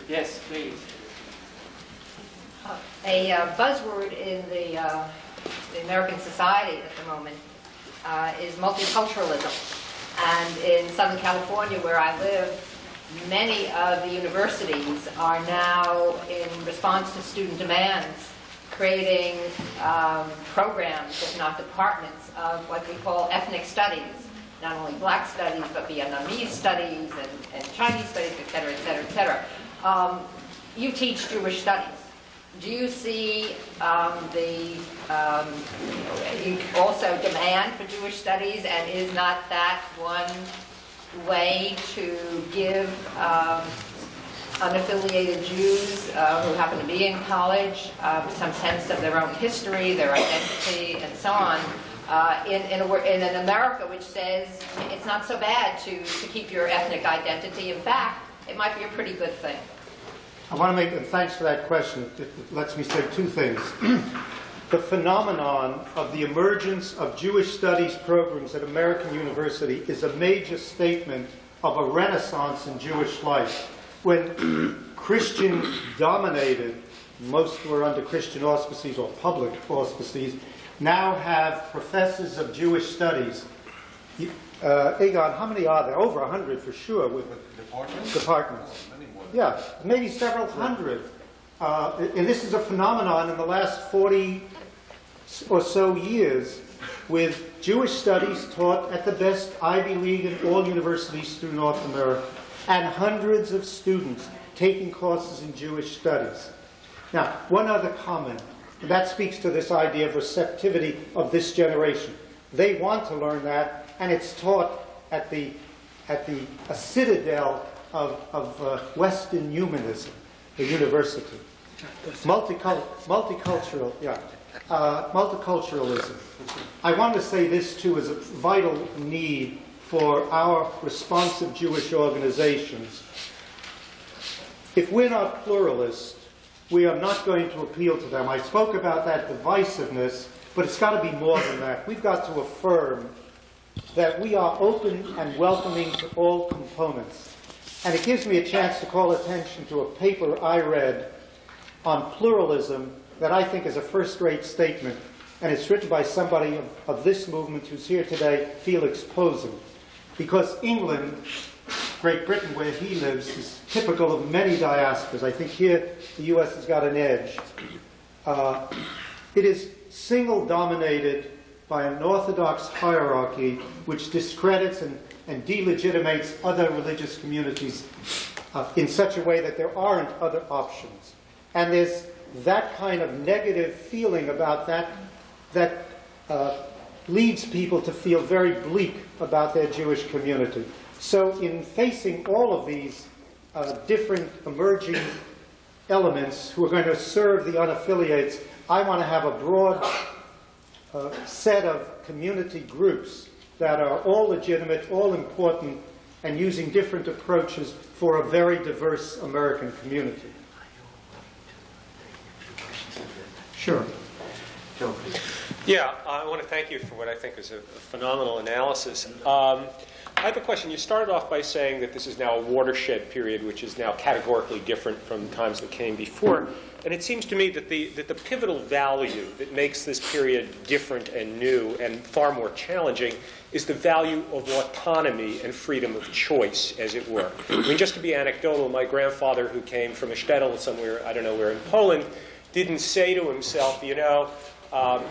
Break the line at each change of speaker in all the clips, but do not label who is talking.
Yes, please.
A buzzword in the American society at the moment is multiculturalism. And in Southern California, where I live, many of the universities are now, in response to student demands, creating programs, if not departments, of what we call ethnic studies. Not only black studies, but Vietnamese studies and Chinese studies, et cetera, et cetera, et cetera. You teach Jewish studies. Do you see also demand for Jewish studies, and is not that one way to give unaffiliated Jews who happen to be in college some sense of their own history, their identity, and so on, in an America which says it's not so bad to keep your ethnic identity. In fact, it might be a pretty good thing.
I want to make, and thanks for that question. It lets me say two things. The phenomenon of the emergence of Jewish studies programs at American University is a major statement of a renaissance in Jewish life. When Christian-dominated, most were under Christian auspices or public auspices, now have professors of Jewish studies. Egon, how many are there? Over 100 for sure. With departments. Yeah, maybe several hundred. And this is a phenomenon in the last 40 or so years, with Jewish studies taught at the best Ivy League and all universities through North America, and hundreds of students taking courses in Jewish studies. Now, one other comment, and that speaks to this idea of receptivity of this generation. They want to learn that, and it's taught at a citadel of Western humanism, the university. Multicultural, yeah. Multiculturalism. I want to say this, too, as a vital need for our responsive Jewish organizations. If we're not pluralist, we are not going to appeal to them. I spoke about that divisiveness, but it's got to be more than that. We've got to affirm that we are open and welcoming to all components. And it gives me a chance to call attention to a paper I read on pluralism that I think is a first-rate statement. And it's written by somebody of this movement who's here today, Felix Posen. Because England, Great Britain, where he lives, is typical of many diasporas. I think here the U.S. has got an edge. It is single-dominated by an orthodox hierarchy which discredits and delegitimates other religious communities in such a way that there aren't other options. And there's that kind of negative feeling about that leads people to feel very bleak about their Jewish community. So in facing all of these different emerging elements who are going to serve the unaffiliates, I want to have a broad set of community groups that are all legitimate, all important, and using different approaches for a very diverse American community. Sure.
Yeah, I want to thank you for what I think is a phenomenal analysis. I have a question. You started off by saying that this is now a watershed period, which is now categorically different from times that came before. And it seems to me that the pivotal value that makes this period different and new and far more challenging is the value of autonomy and freedom of choice, as it were. I mean, just to be anecdotal, my grandfather, who came from a shtetl somewhere, I don't know where in Poland, didn't say to himself, you know,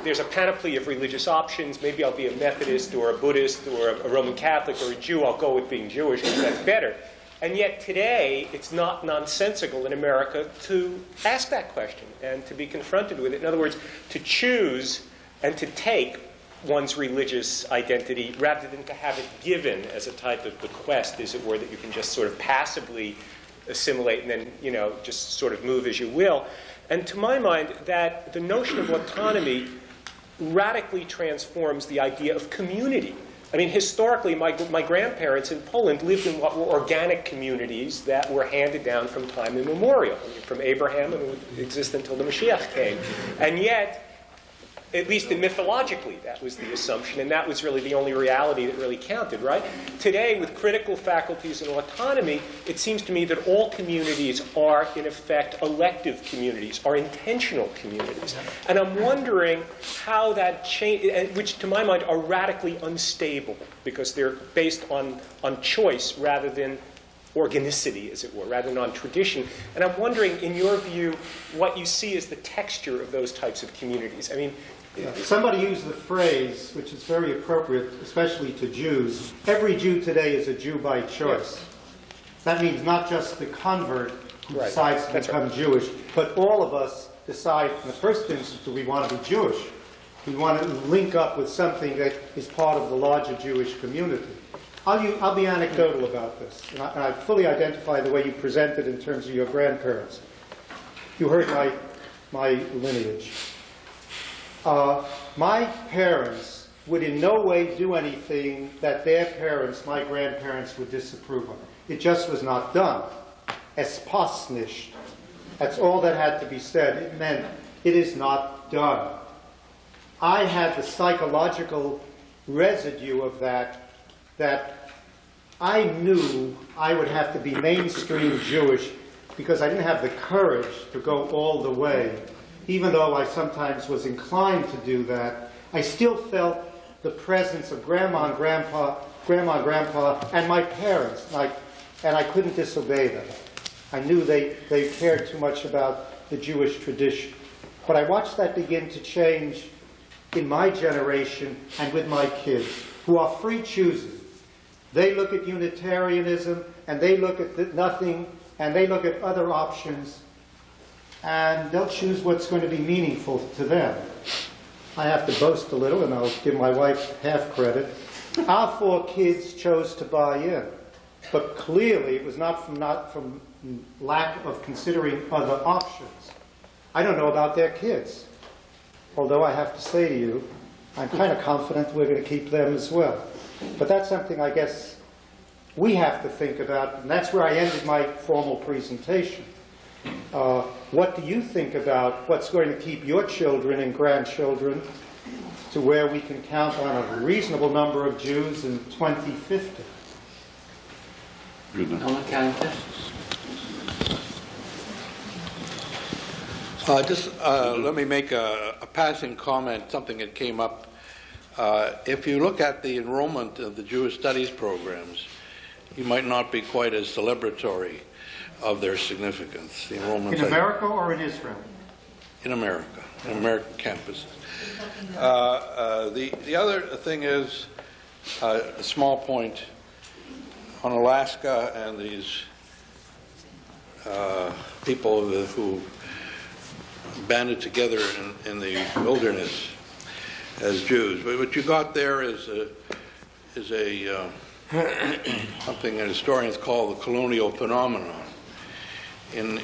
there's a panoply of religious options. Maybe I'll be a Methodist or a Buddhist or a Roman Catholic or a Jew. I'll go with being Jewish because that's better. And yet today, it's not nonsensical in America to ask that question and to be confronted with it. In other words, to choose and to take one's religious identity rather than to have it given as a type of bequest, as it were, that you can just sort of passively assimilate and then, you know, just sort of move as you will. And to my mind, that the notion of autonomy radically transforms the idea of community. I mean, historically, my grandparents in Poland lived in what were organic communities that were handed down from time immemorial, I mean, from Abraham, and would exist until the Mashiach came. And yet, at least mythologically, that was the assumption, and that was really the only reality that really counted, right? Today, with critical faculties and autonomy, it seems to me that all communities are, in effect, elective communities, are intentional communities. And I'm wondering how that change, which to my mind are radically unstable, because they're based on choice rather than organicity, as it were, rather than on tradition. And I'm wondering, in your view, what you see as the texture of those types of communities. I mean,
somebody used the phrase, which is very appropriate, especially to Jews. Every Jew today is a Jew by choice. Yes. That means not just the convert who decides to become Jewish, but all of us decide, in the first instance, do we want to be Jewish? We want to link up with something that is part of the larger Jewish community. I'll be anecdotal about this, and I fully identify the way you presented in terms of your grandparents. You heard my lineage. My parents would in no way do anything that their parents, my grandparents, would disapprove of. It just was not done. Es passt nicht. That's all that had to be said. It meant it is not done. I had the psychological residue of that I knew I would have to be mainstream Jewish because I didn't have the courage to go all the way. Even though I sometimes was inclined to do that, I still felt the presence of grandma and grandpa, and my parents, and I couldn't disobey them. I knew they cared too much about the Jewish tradition. But I watched that begin to change in my generation and with my kids, who are free choosers. They look at Unitarianism, and they look at nothing, and they look at other options, and they'll choose what's going to be meaningful to them. I have to boast a little, and I'll give my wife half credit. Our 4 kids chose to buy in, but clearly it was not from lack of considering other options. I don't know about their kids, although I have to say to you, I'm kind of confident we're going to keep them as well. But that's something I guess we have to think about, and that's where I ended my formal presentation. What do you think about what's going to keep your children and grandchildren to where we can count on a reasonable number of Jews in 2050?
Let me make a passing comment, something that came up. If you look at the enrollment of the Jewish studies programs, you might not be quite as celebratory of their significance. The enrollments
in America or in Israel?
In America, in American campuses. The other thing is a small point on Alaska and these people who banded together in the wilderness as Jews. But what you got there is something that historians call the colonial phenomenon. In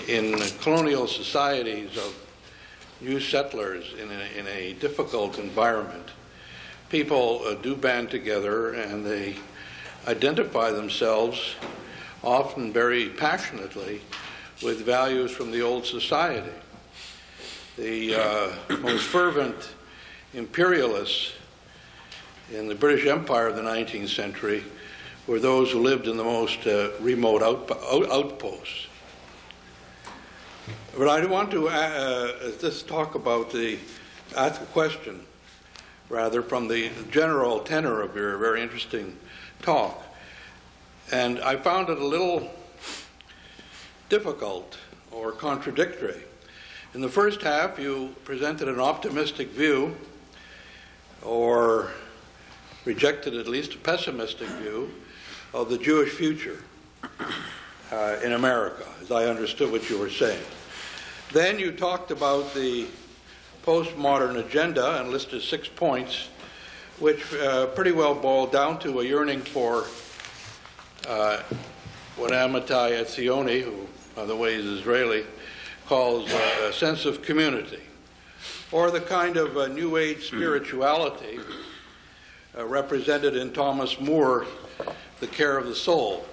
colonial societies of new settlers in a difficult environment, people do band together and they identify themselves, often very passionately, with values from the old society. The most fervent imperialists in the British Empire of the 19th century were those who lived in the most remote outposts. But I want to just talk about ask a question, rather, from the general tenor of your very interesting talk. And I found it a little difficult or contradictory. In the first half, you presented an optimistic view, or rejected at least a pessimistic view, of the Jewish future in America, as I understood what you were saying. Then you talked about the postmodern agenda and listed 6 points, which pretty well boiled down to a yearning for what Amitai Etzioni, who, by the way, is Israeli, calls a sense of community, or the kind of New Age spirituality represented in Thomas More, The Care of the Soul,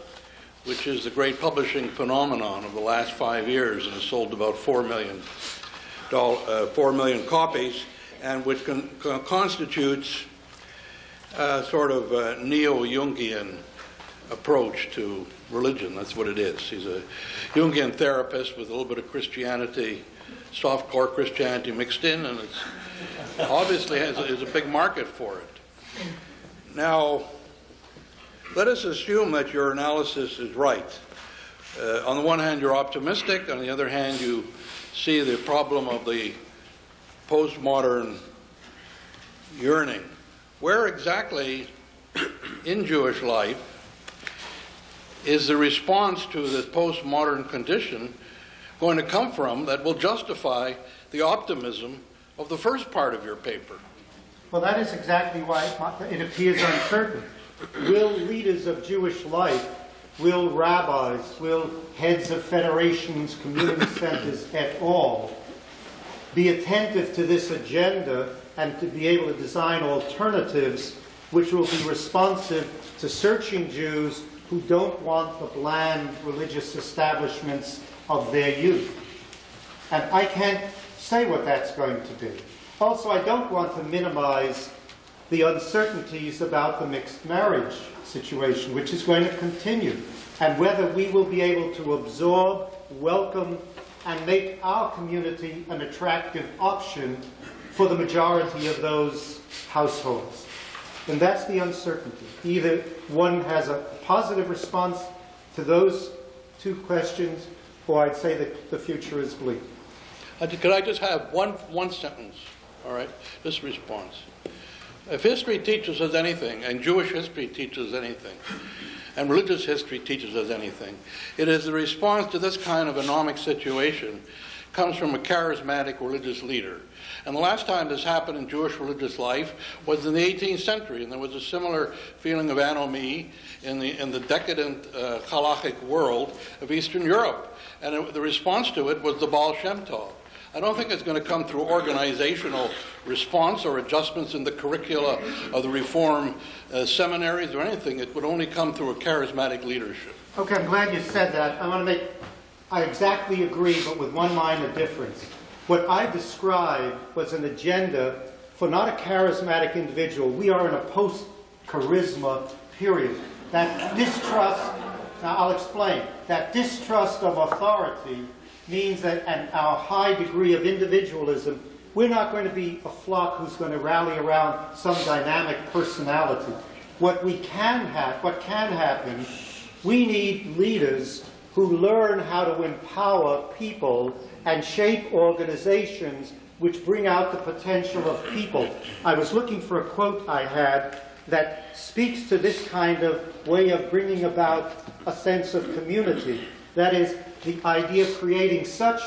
which is the great publishing phenomenon of the last 5 years and has sold about 4 million copies, and which constitutes a sort of a neo-Jungian approach to religion. That's what it is. He's a Jungian therapist with a little bit of Christianity, soft-core Christianity mixed in, and it's obviously has a big market for it. Now, let us assume that your analysis is right. On the one hand, you're optimistic. On the other hand, you see the problem of the postmodern yearning. Where exactly in Jewish life is the response to this postmodern condition going to come from that will justify the optimism of the first part of your paper?
Well, that is exactly why it appears uncertain. Will leaders of Jewish life, will rabbis, will heads of federations, community centers et al. Be attentive to this agenda and to be able to design alternatives which will be responsive to searching Jews who don't want the bland religious establishments of their youth? And I can't say what that's going to be. Also, I don't want to minimize the uncertainties about the mixed marriage situation, which is going to continue, and whether we will be able to absorb, welcome, and make our community an attractive option for the majority of those households. And that's the uncertainty. Either one has a positive response to those two questions, or I'd say that the future is bleak.
Could I just have one sentence, all right, this response? If history teaches us anything, and Jewish history teaches us anything, and religious history teaches us anything, it is the response to this kind of anomic situation comes from a charismatic religious leader. And the last time this happened in Jewish religious life was in the 18th century, and there was a similar feeling of anomie in the decadent halachic world of Eastern Europe. And the response to it was the Baal Shem Tov. I don't think it's going to come through organizational response or adjustments in the curricula of the Reform seminaries or anything. It would only come through a charismatic leadership.
Okay, I'm glad you said that. I exactly agree, but with one minor difference. What I described was an agenda for not a charismatic individual. We are in a post-charisma period. That distrust, now I'll explain, that distrust of authority means that at our high degree of individualism, we're not going to be a flock who's going to rally around some dynamic personality. What can happen, we need leaders who learn how to empower people and shape organizations which bring out the potential of people. I was looking for a quote I had that speaks to this kind of way of bringing about a sense of community. That is, the idea of creating such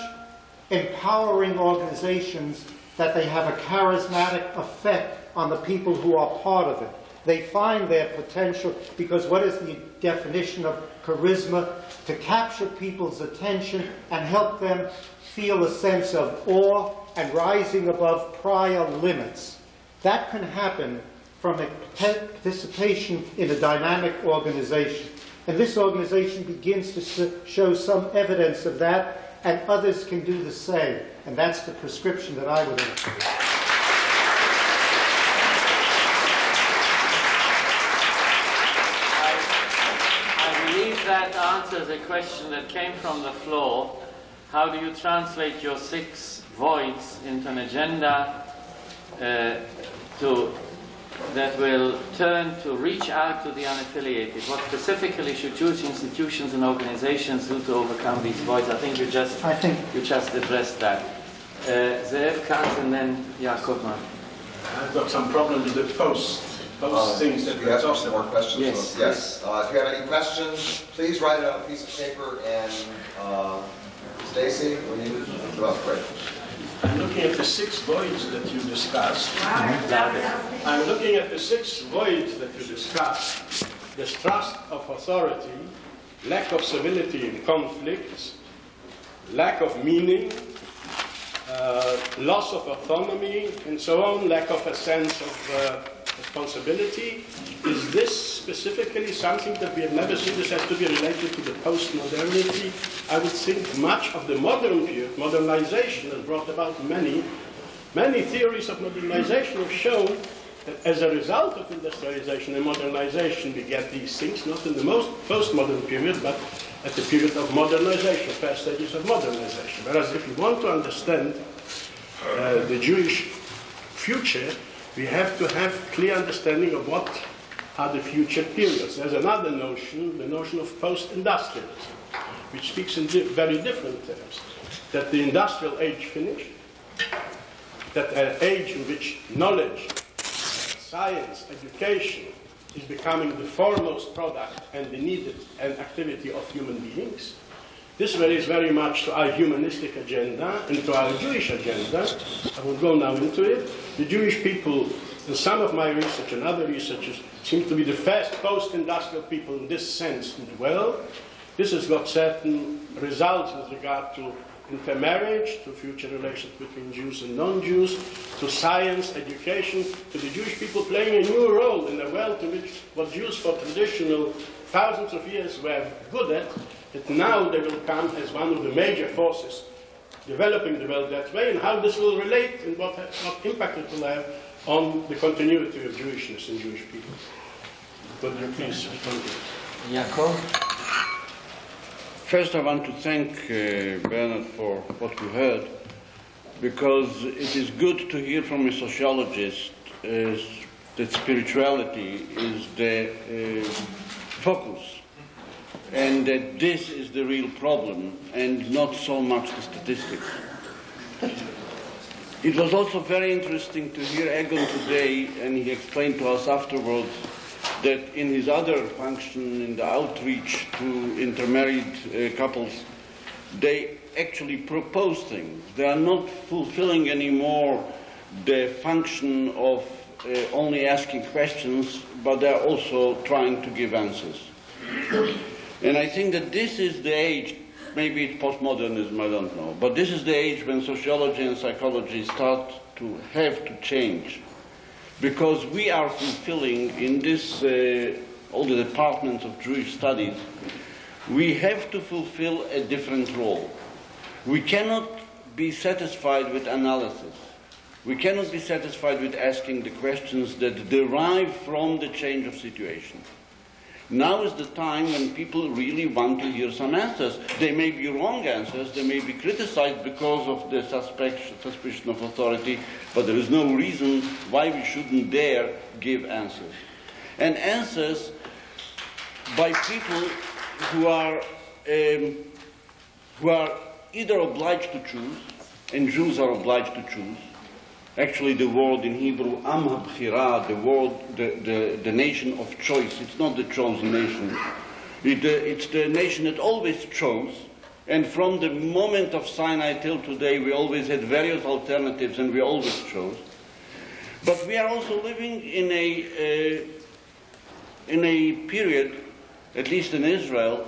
empowering organizations that they have a charismatic effect on the people who are part of it. They find their potential, because what is the definition of charisma? To capture people's attention and help them feel a sense of awe and rising above prior limits. That can happen from a participation in a dynamic organization. And this organization begins to show some evidence of that, and others can do the same. And that's the prescription that I would offer.
I believe that answers a question that came from the floor. How do you translate your 6 voids into an agenda that will turn to reach out to the unaffiliated? What specifically should Jewish institutions and organizations do to overcome these voids? I think you just addressed that. Zeev Katz and then Yaakov Mark.
I've got some problem with the post things that
we have some more questions.
Yes.
Yes. If you have any questions, please write it on a piece of paper. And Stacy, when you great.
I'm looking at the 6 voids that you discussed. I'm looking at the 6 voids that you discussed. Distrust of authority, lack of civility in conflicts, lack of meaning, loss of autonomy, and so on, lack of a sense of responsibility. Is this specifically something that we have never seen? This has to be related to the post-modernity. I would think much of the modern period, modernization, has brought about many Many theories of modernization have shown that as a result of industrialization and modernization, we get these things, not in the most postmodern period, but at the period of modernization, first stages of modernization. Whereas if we want to understand the Jewish future, we have to have clear understanding of what are the future periods. There's another notion, the notion of post-industrialism, which speaks in very different terms. That the industrial age finished, that an age in which knowledge, science, education is becoming the foremost product and the needed and activity of human beings. This relates very much to our humanistic agenda and to our Jewish agenda. I will go now into it. The Jewish people, in some of my research and other researchers, seem to be the first post-industrial people in this sense in the world. This has got certain results with regard to intermarriage, to future relations between Jews and non-Jews, to science, education, to the Jewish people playing a new role in a world in which what Jews for traditional thousands of years were good at, that now they will come as one of the major forces developing the world that way, and how this will relate and what impact it will have on the continuity of Jewishness and Jewish people. Could you please respond to this?
Yaakov?
First, I want to thank Bernard for what we heard, because it is good to hear from a sociologist that spirituality is the focus, and that this is the real problem, and not so much the statistics. It was also very interesting to hear Egon today, and he explained to us afterwards that in his other function, in the outreach to intermarried couples, they actually propose things. They are not fulfilling anymore the function of only asking questions, but they are also trying to give answers. And I think that this is the age, maybe it's postmodernism, I don't know, but this is the age when sociology and psychology start to have to change. Because we are fulfilling in this, all the departments of Jewish studies, we have to fulfill a different role. We cannot be satisfied with analysis. We cannot be satisfied with asking the questions that derive from the change of situation. Now is the time when people really want to hear some answers. They may be wrong answers, they may be criticized because of the suspicion of authority, but there is no reason why we shouldn't dare give answers. And answers by people who are either obliged to choose, and Jews are obliged to choose. Actually, the word in Hebrew, Am HaBchira, the nation of choice. It's not the chosen nation. It's the nation that always chose. And from the moment of Sinai till today, we always had various alternatives, and we always chose. But we are also living in a period, at least in Israel,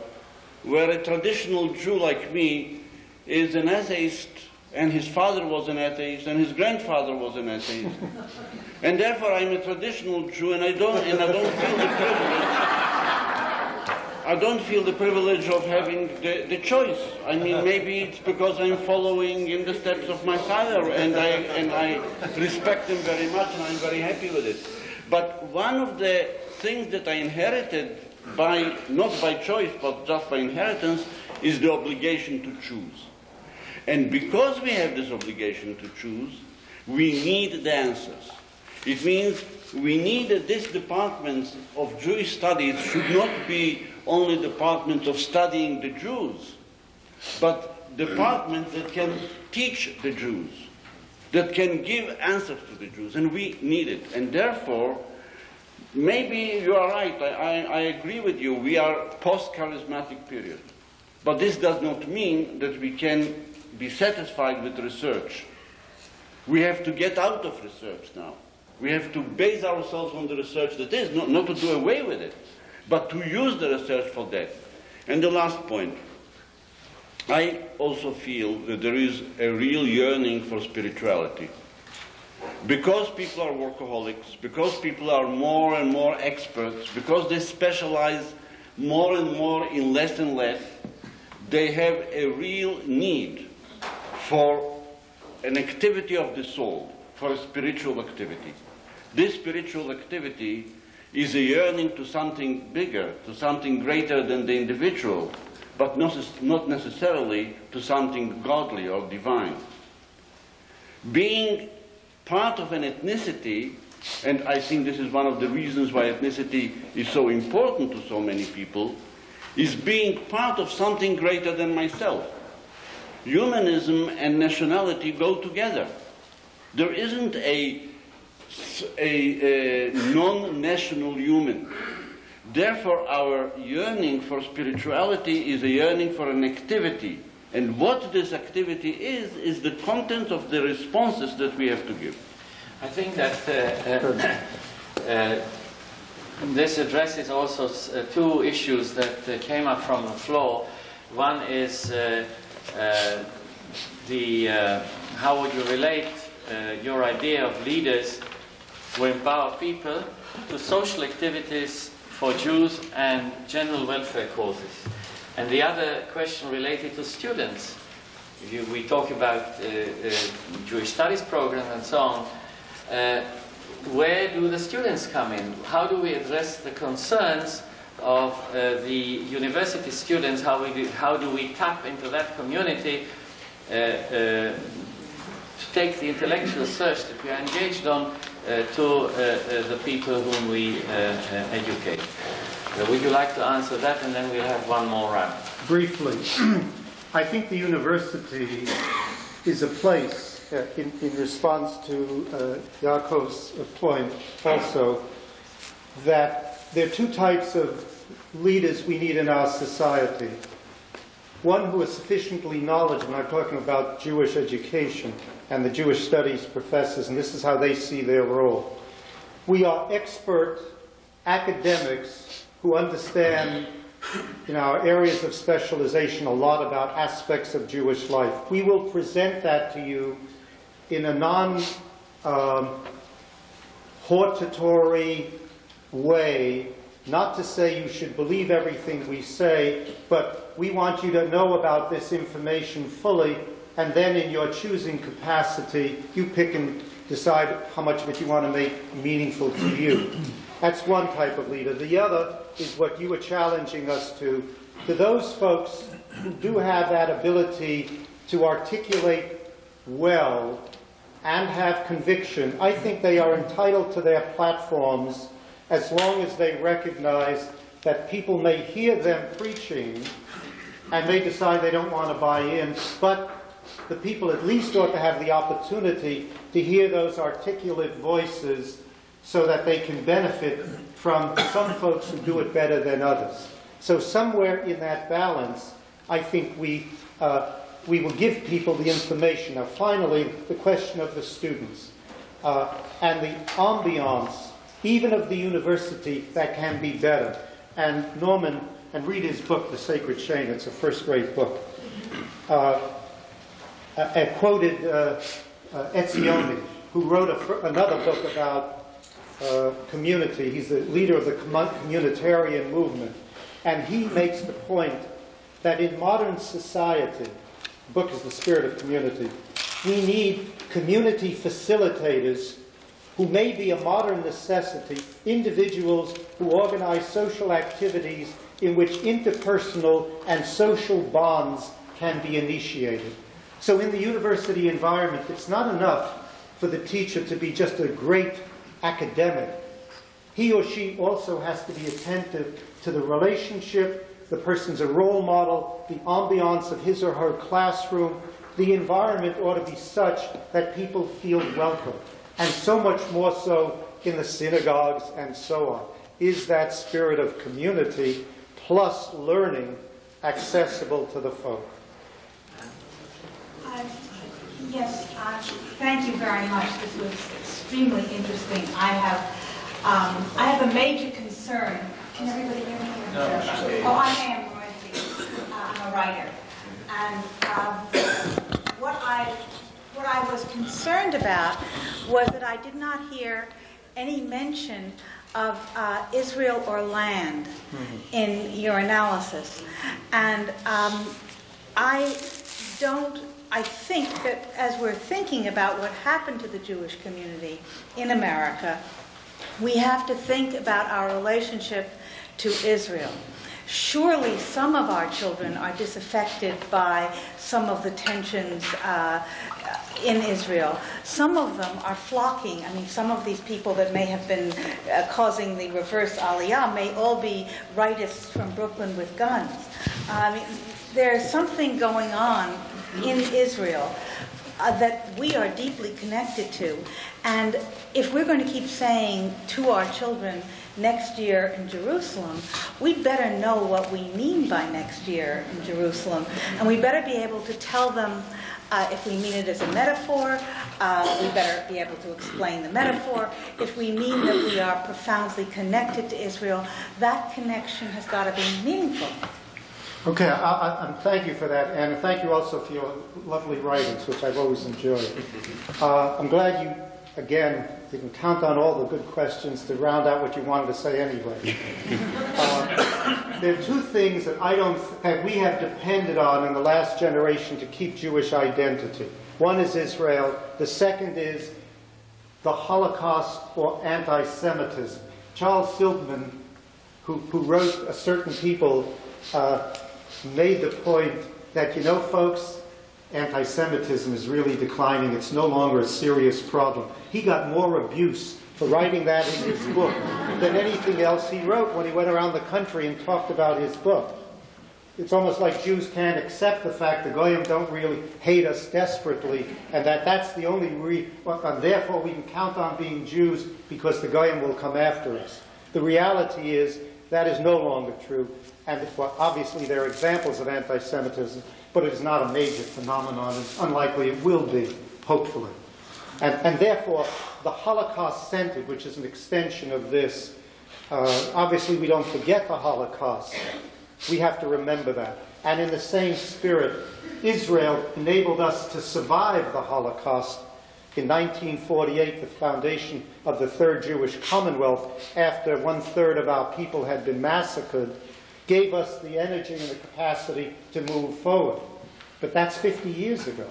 where a traditional Jew like me is an atheist, and his father was an atheist, and his grandfather was an atheist. And therefore I'm a traditional Jew, and I don't feel the privilege. I don't feel the privilege of having the choice. I mean, maybe it's because I'm following in the steps of my father, and I respect him very much, and I'm very happy with it. But one of the things that I inherited not by choice, but just by inheritance, is the obligation to choose. And because we have this obligation to choose, we need the answers. It means we need that this department of Jewish studies should not be only department of studying the Jews, but department that can teach the Jews, that can give answers to the Jews, and we need it. And therefore, maybe you are right, I agree with you, we are post-charismatic period. But this does not mean that we can be satisfied with research. We have to get out of research now. We have to base ourselves on the research that is, not to do away with it, but to use the research for that. And the last point, I also feel that there is a real yearning for spirituality. Because people are workaholics, because people are more and more experts, because they specialize more and more in less and less, they have a real need for an activity of the soul, for a spiritual activity. This spiritual activity is a yearning to something bigger, to something greater than the individual, but not necessarily to something godly or divine. Being part of an ethnicity, and I think this is one of the reasons why ethnicity is so important to so many people, is being part of something greater than myself. Humanism and nationality go together. There isn't a non-national human. Therefore, our yearning for spirituality is a yearning for an activity. And what this activity is the content of the responses that we have to give.
I think that this addresses also two issues that came up from the floor. One is how would you relate your idea of leaders who empower people to social activities for Jews and general welfare causes. And the other question related to students. We talk about Jewish studies program and so on. Where do the students come in? How do we address the concerns of the university students? How do we tap into that community to take the intellectual search that we are engaged on to the people whom we educate? Would you like to answer that, and then we'll have one more round?
Briefly, I think the university is a place, in response to Yaakov's point also, that there are two types of leaders we need in our society. One who is sufficiently knowledgeable, I'm talking about Jewish education and the Jewish studies professors, and this is how they see their role. We are expert academics who understand in our areas of specialization a lot about aspects of Jewish life. We will present that to you in a non-hortatory way, not to say you should believe everything we say, but we want you to know about this information fully, and then in your choosing capacity, you pick and decide how much of it you want to make meaningful to you. That's one type of leader. The other is what you were challenging us to those folks who do have that ability to articulate well and have conviction. I think they are entitled to their platforms as long as they recognize that people may hear them preaching and may decide they don't want to buy in, but the people at least ought to have the opportunity to hear those articulate voices so that they can benefit from some folks who do it better than others. So somewhere in that balance, I think we will give people the information. Now finally, the question of the students and the ambiance, even of the university, that can be better. And Norman, and read his book, The Sacred Chain, it's a first-rate book. I quoted Etzioni, who wrote another book about community. He's the leader of the communitarian movement. And he makes the point that in modern society, the book is The Spirit of Community, we need community facilitators who may be a modern necessity, individuals who organize social activities in which interpersonal and social bonds can be initiated. So in the university environment, it's not enough for the teacher to be just a great academic. He or she also has to be attentive to the relationship, the person's a role model, the ambiance of his or her classroom. The environment ought to be such that people feel welcome. And so much more so in the synagogues and so on. Is that spirit of community plus learning accessible to the folk?
Yes, thank you very much. This was extremely interesting. I have a major concern. Can everybody hear me? No. Oh, I am Royalty. I'm a writer, and what I was concerned about was that I did not hear any mention of Israel or land in your analysis, and I think that as we're thinking about what happened to the Jewish community in America, we have to think about our relationship to Israel. Surely some of our children are disaffected by some of the tensions in Israel. Some of them are flocking. I mean, some of these people that may have been causing the reverse aliyah may all be rightists from Brooklyn with guns. I mean, there's something going on in Israel that we are deeply connected to. And if we're going to keep saying to our children, next year in Jerusalem, we better know what we mean by next year in Jerusalem. And we better be able to tell them if we mean it as a metaphor, we better be able to explain the metaphor. If we mean that we are profoundly connected to Israel, that connection has got to be meaningful.
Okay, thank you for that, and thank you also for your lovely writings, which I've always enjoyed. I'm glad you, again, you can count on all the good questions to round out what you wanted to say anyway. There are two things that we have depended on in the last generation to keep Jewish identity. One is Israel. The second is the Holocaust or anti-Semitism. Charles Silverman, who wrote A Certain People, made the point that, you know, folks, anti-Semitism is really declining. It's no longer a serious problem. He got more abuse for writing that in his book than anything else he wrote when he went around the country and talked about his book. It's almost like Jews can't accept the fact the Goyim don't really hate us desperately, and that's the only and therefore we can count on being Jews because the Goyim will come after us. The reality is that is no longer true, and obviously there are examples of anti-Semitism, but it is not a major phenomenon. It's unlikely it will be, hopefully. And therefore, the Holocaust Center, which is an extension of this, obviously we don't forget the Holocaust. We have to remember that. And in the same spirit, Israel enabled us to survive the Holocaust. In 1948, the foundation of the Third Jewish Commonwealth, after 1/3 of our people had been massacred, gave us the energy and the capacity to move forward. But that's 50 years ago.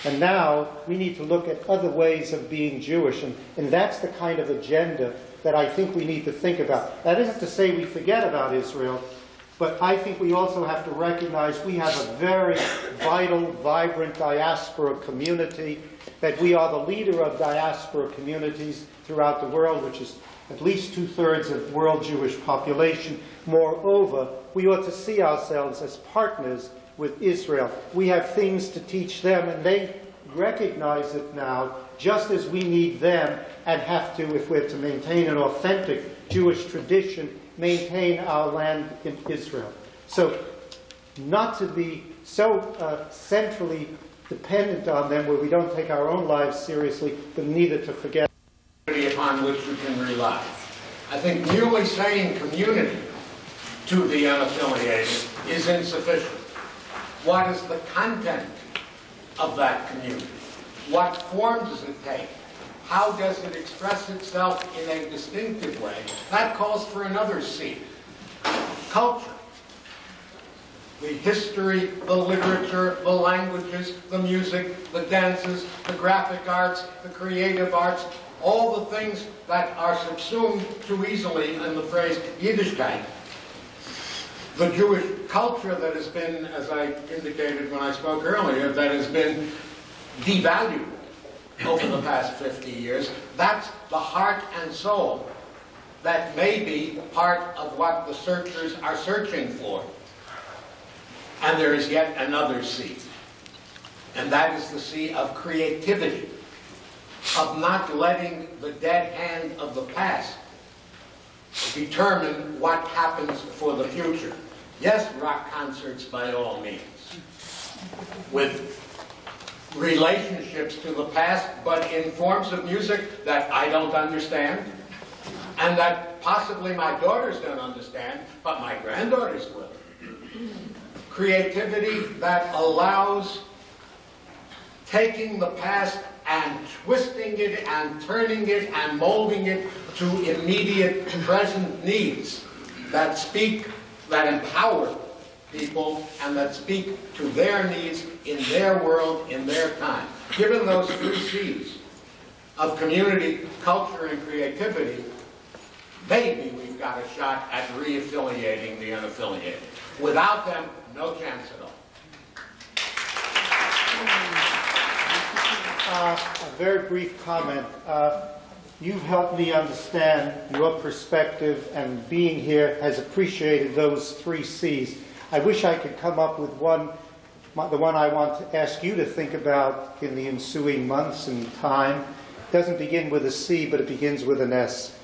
And now we need to look at other ways of being Jewish, and that's the kind of agenda that I think we need to think about. That isn't to say we forget about Israel, but I think we also have to recognize we have a very vital, vibrant diaspora community, that we are the leader of diaspora communities throughout the world, which is at least 2/3 of world Jewish population. Moreover, we ought to see ourselves as partners with Israel. We have things to teach them, and they recognize it now, just as we need them and have to, if we're to maintain an authentic Jewish tradition, maintain our land in Israel. So, not to be so centrally dependent on them where we don't take our own lives seriously, but neither to forget
upon which we can rely. I think merely saying community to the unaffiliated is insufficient. What is the content of that community? What form does it take? How does it express itself in a distinctive way? That calls for another C. Culture. The history, the literature, the languages, the music, the dances, the graphic arts, the creative arts, all the things that are subsumed too easily in the phrase Yiddishkeit. The Jewish culture that has been, as I indicated when I spoke earlier, that has been devalued over the past 50 years, that's the heart and soul that may be part of what the searchers are searching for. And there is yet another C, and that is the C of creativity, of not letting the dead hand of the past determine what happens for the future. Yes, rock concerts by all means, with relationships to the past, but in forms of music that I don't understand, and that possibly my daughters don't understand, but my granddaughters will. Creativity that allows taking the past and twisting it and turning it and molding it to immediate present needs that speak, that empower people and that speak to their needs in their world, in their time. Given those 3 C's of community, culture, and creativity, maybe we've got a shot at re-affiliating the unaffiliated. Without them, no chance at all.
A very brief comment. You've helped me understand your perspective, and being here has appreciated those 3 C's. I wish I could come up with one, the one I want to ask you to think about in the ensuing months and time. It doesn't begin with a C, but it begins with an S.